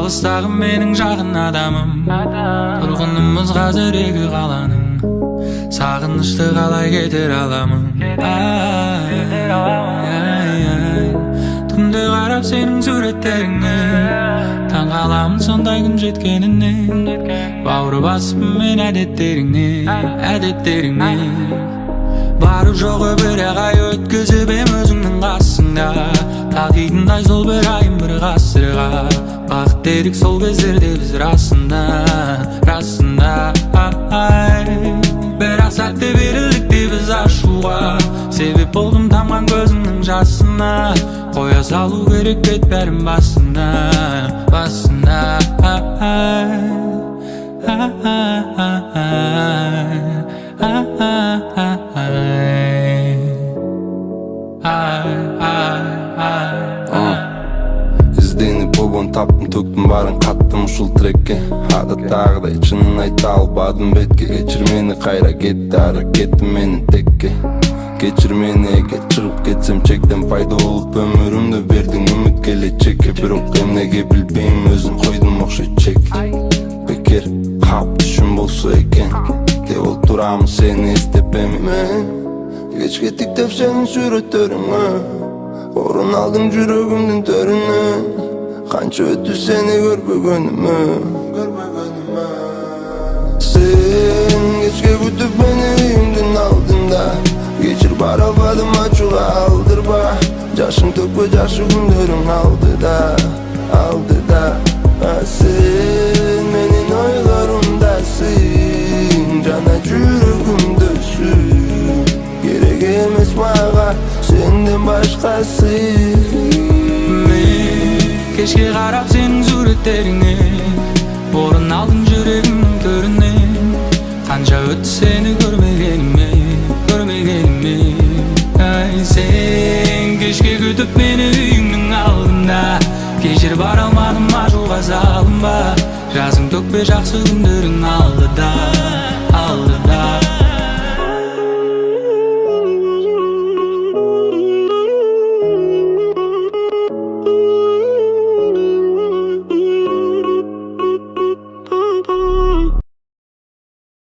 алыстағы менің жақын адамым, тұрғынымыз қазір екі қаланың, сағынышты қалай кетер аламын. Түнде қарап сенің суреттеріңе, таң қаламын сондай күн жеткеніне. Бауыр басыппын мен әдеттеріңе. Барып жоғы бір ай өткізіп ем өзіңнің қасыңда, тағидындай сол бір айым бір ғасырға. Бақыт дедік сол кездерде біз расында бірақ сәтте берілдік біз ашуға. Себеп болдым тамған көзіңнің жасына, қоя салу керек бет бәрін басына. Ізденіп болған таптым, төктім барын қаттым ұшыл трекке. Адаттағыдай шынын айта албадым бетке. Кешір мені қайра кетті әрекетім мені текке. Кешір мені егер шығып кетсем чектен пайда болып өмірімді бердің үміт келечекке. Бірақ емнеге білбеймін өзім қойдым оқшы чек. Бекер қап түшім болса екен, де ол тұрамын сені естеп емемен. Кеш кеттік деп сенің суреттеріңе, орын алдым жүрегімнің төрінен. Қанша өтті сені көрбегеніме. Сен кешке күтіп мені үйіңдің алдында, кешір бара албадым ачуға алдырба. Жашың төкпе жашы күндерің алдыда. Сен менің ойларымдасың, жана жүрегімдөсің. Керек емес маға сенден башқасы. Кешке қарап сенің суреттеріңе, орын алдым жүрегімнің төрінен. Қанша өтті сені көрмегеніме. Сен кешке күтіп мені үйіңнің алдында, кешір бара алмадым ажуға салынба. Жазың төкпе жақсы күндерің алдыда.